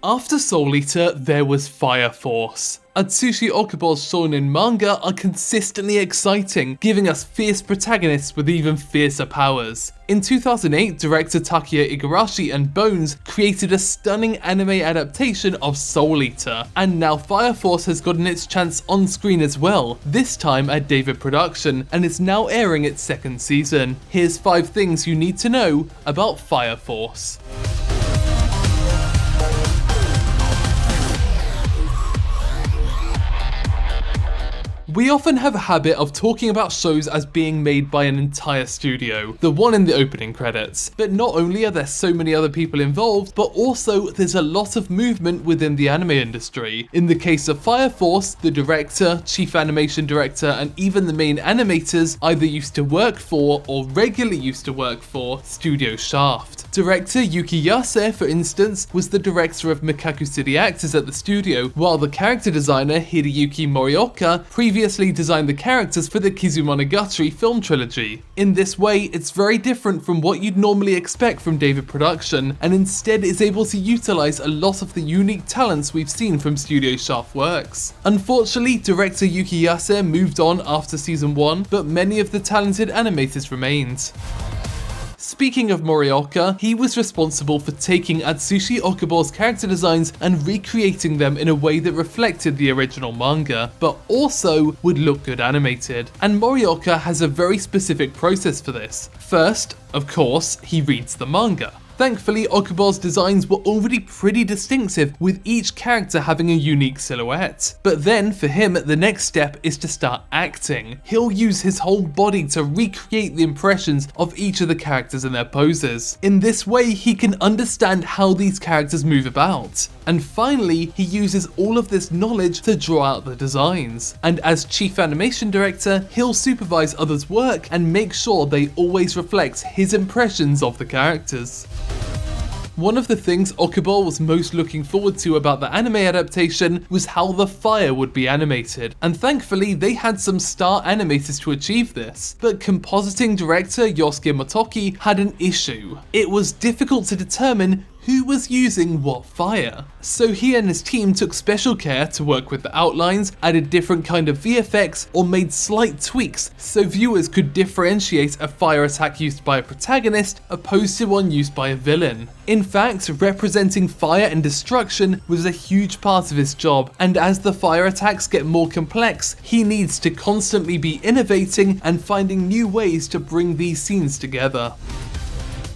After Soul Eater, there was Fire Force. Atsushi Okubo's shonen manga are consistently exciting, giving us fierce protagonists with even fiercer powers. In 2008, director Takuya Igarashi and BONES created a stunning anime adaptation of Soul Eater, and now Fire Force has gotten its chance on screen as well, this time at David Production, and is now airing its second season. Here's 5 things you need to know about Fire Force. We often have a habit of talking about shows as being made by an entire studio, the one in the opening credits. But not only are there so many other people involved, but also there's a lot of movement within the anime industry. In the case of Fire Force, the director, chief animation director, and even the main animators either used to work for, or regularly used to work for, Studio Shaft. Director Yuki Yase, for instance, was the director of Mikaku City Actors at the studio, while the character designer Hideyuki Morioka previously designed the characters for the Kizumonogatari film trilogy. In this way, it's very different from what you'd normally expect from David Production, and instead is able to utilize a lot of the unique talents we've seen from Studio Shaft works. Unfortunately, director Yuki Yase moved on after season 1, but many of the talented animators remained. Speaking of Morioka, he was responsible for taking Atsushi Okubo's character designs and recreating them in a way that reflected the original manga, but also would look good animated. And Morioka has a very specific process for this. First, of course, he reads the manga. Thankfully, Okubo's designs were already pretty distinctive, with each character having a unique silhouette. But then, for him, the next step is to start acting. He'll use his whole body to recreate the impressions of each of the characters and their poses. In this way, he can understand how these characters move about. And finally, he uses all of this knowledge to draw out the designs. And as chief animation director, he'll supervise others' work and make sure they always reflect his impressions of the characters. One of the things Okubo was most looking forward to about the anime adaptation was how the fire would be animated, and thankfully they had some star animators to achieve this. But compositing director Yosuke Motoki had an issue. It was difficult to determine who was using what fire. So he and his team took special care to work with the outlines, added different kind of VFX, or made slight tweaks so viewers could differentiate a fire attack used by a protagonist opposed to one used by a villain. In fact, representing fire and destruction was a huge part of his job, and as the fire attacks get more complex, he needs to constantly be innovating and finding new ways to bring these scenes together.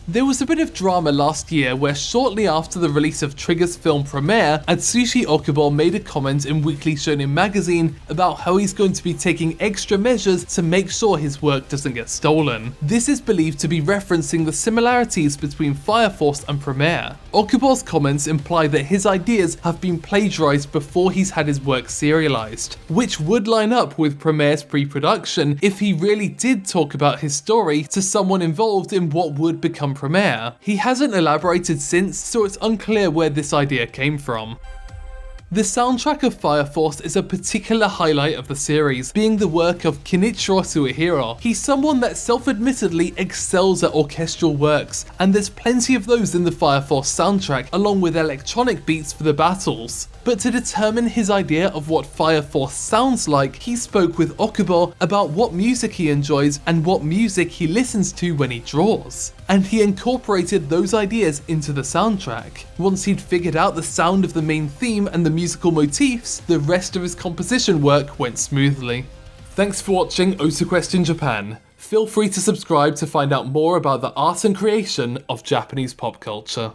There was a bit of drama last year where shortly after the release of Trigger's film premiere, Atsushi Okubo made a comment in Weekly Shonen magazine about how he's going to be taking extra measures to make sure his work doesn't get stolen. This is believed to be referencing the similarities between Fire Force and Premiere. Okubo's comments imply that his ideas have been plagiarized before he's had his work serialized, which would line up with Premiere's pre-production if he really did talk about his story to someone involved in what would become Premiere. He hasn't elaborated since, so it's unclear where this idea came from. The soundtrack of Fire Force is a particular highlight of the series, being the work of Kenichiro Suehiro. He's someone that self-admittedly excels at orchestral works, and there's plenty of those in the Fire Force soundtrack, along with electronic beats for the battles. But to determine his idea of what Fire Force sounds like, he spoke with Okubo about what music he enjoys and what music he listens to when he draws. And he incorporated those ideas into the soundtrack. Once he'd figured out the sound of the main theme and the musical motifs, the rest of his composition work went smoothly. Thanks for watching OTAQUEST in Japan. Feel free to subscribe to find out more about the art and creation of Japanese pop culture.